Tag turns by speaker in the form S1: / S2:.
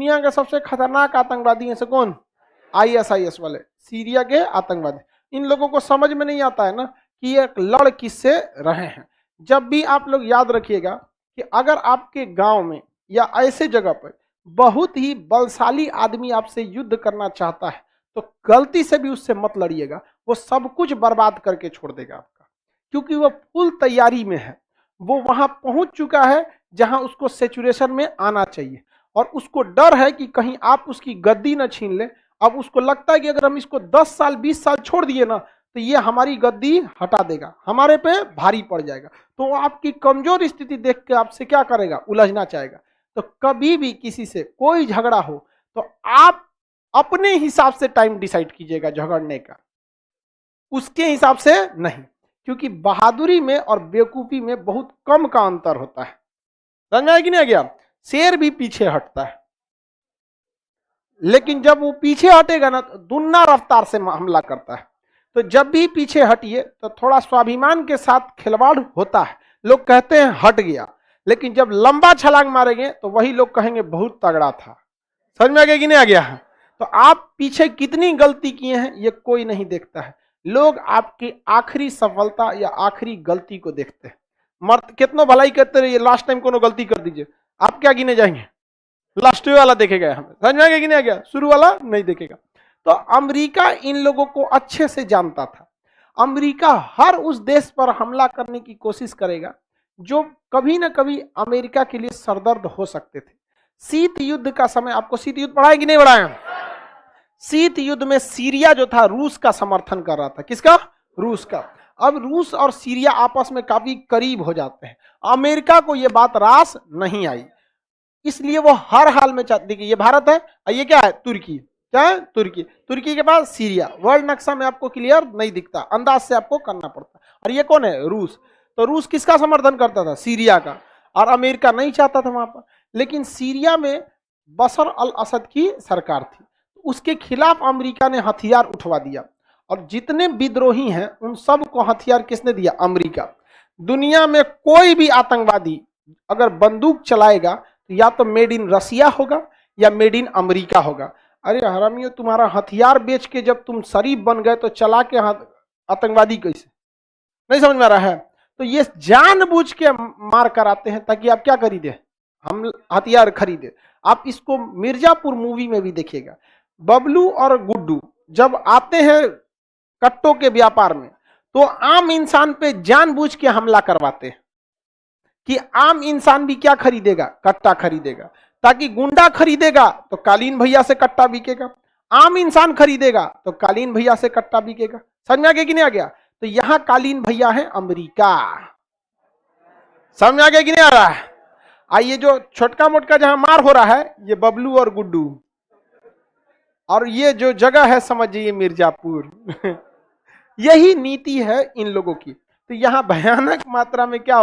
S1: दुनिया के सबसे खतरनाक आतंकवादी हैं से कौन? ISIS वाले, सीरिया के आतंकवादी। इन लोगों को समझ में नहीं आता है ना कि ये लड़ किससे रहे हैं। जब भी आप लोग याद रखिएगा कि अगर आपके गांव में या ऐसे जगह पर बहुत ही बलशाली आदमी आपसे युद्ध करना चाहता है तो गलती से भी उससे मत लड़िएगा, वो सब कुछ बर्बाद करके छोड़ देगा आपका, क्योंकि वो फुल तैयारी में है। वो वहां पहुंच चुका है जहां उसको सेचुरेशन में आना चाहिए, और उसको डर है कि कहीं आप उसकी गद्दी न छीन ले। अब उसको लगता है कि अगर हम इसको 10 साल 20 साल छोड़ दिए ना तो ये हमारी गद्दी हटा देगा, हमारे पे भारी पड़ जाएगा। तो वो आपकी कमजोर स्थिति देख के आपसे क्या करेगा? उलझना चाहेगा। तो कभी भी किसी से कोई झगड़ा हो तो आप अपने हिसाब से टाइम डिसाइड कीजिएगा झगड़ने का, उसके हिसाब से नहीं, क्योंकि बहादुरी में और बेवकूफी में बहुत कम का अंतर होता है। समझ में आया कि नहीं आ गया? शेर भी पीछे हटता है, लेकिन जब वो पीछे हटेगा ना तो दुगना रफ्तार से हमला करता है। तो जब भी पीछे हटिए तो थोड़ा स्वाभिमान के साथ खिलवाड़ होता है। लोग कहते हैं हट गया, लेकिन जब लंबा छलांग मारेंगे तो वही लोग कहेंगे बहुत तगड़ा था। समझ में आ गया कि नहीं आ गया? तो आप पीछे कितनी गलती किए हैं ये कोई नहीं देखता है, लोग आपकी आखिरी सफलता या आखिरी गलती को देखते हैं। मर्द कितनों भलाई करते रहिए, लास्ट टाइम कोनो गलती कर दीजिए, आप क्या गिने जाएंगे? लास्ट वाला देखेगा हमें। समझ में आ गया कि नहीं आ गया? शुरू वाला नहीं देखेगा। तो अमेरिका इन लोगों को अच्छे से जानता था। अमेरिका हर उस देश पर हमला करने की कोशिश करेगा जो कभी ना कभी अमेरिका के लिए सरदर्द हो सकते थे। शीत युद्ध का समय, आपको शीत युद्ध पढ़ाया कि नहीं पढ़ाया? शीत युद्ध में सीरिया जो था रूस का समर्थन कर रहा था। किसका? रूस का। अब रूस और सीरिया आपस में काफी करीब हो जाते हैं। अमेरिका को यह बात रास नहीं आई, इसलिए वो हर हाल में चाहती कि ये भारत है और ये क्या है? तुर्की। क्या है? तुर्की। तुर्की के पास सीरिया। वर्ल्ड नक्शा में आपको क्लियर नहीं दिखता, अंदाज से आपको करना पड़ता। और ये कौन है? रूस। तो रूस किसका समर्थन करता था? सीरिया का। और अमेरिका नहीं चाहता था वहां पर, लेकिन सीरिया में बशर अल असद की सरकार थी, उसके खिलाफ अमेरिका ने हथियार उठवा दिया। और जितने विद्रोही हैं उन सब को हथियार किसने दिया? अमेरिका। दुनिया में कोई भी आतंकवादी अगर बंदूक चलाएगा या तो मेड इन रसिया होगा या मेड इन अमेरिका होगा। अरे हरामियों, तुम्हारा हथियार बेच के जब तुम शरीफ बन गए तो चला के आतंकवादी कैसे? नहीं समझ में आ रहा है? तो ये जानबूझ के मार कराते हैं ताकि आप क्या खरीदे? हम हथियार खरीदे। आप इसको मिर्जापुर मूवी में भी देखिएगा। बबलू और गुड्डू जब आते हैं कट्टों के व्यापार में तो आम इंसान पे जानबूझ के हमला करवाते हैं कि आम इंसान भी क्या खरीदेगा? कट्टा खरीदेगा, ताकि गुंडा खरीदेगा तो कालीन भैया से कट्टा बिकेगा, आम इंसान खरीदेगा तो कालीन भैया से कट्टा बिकेगा। समझ में आ गया कि नहीं आ गया? तो यहां कालीन भैया है अमेरिका। समझ में आ गया कि नहीं आ रहा है? आइए, जो छोटका मोटका जहां मार हो रहा है ये बबलू और गुड्डू, और ये जो जगह है समझिए मिर्जापुर। यही नीति है इन लोगों की। तो यहां भयानक मात्रा में क्या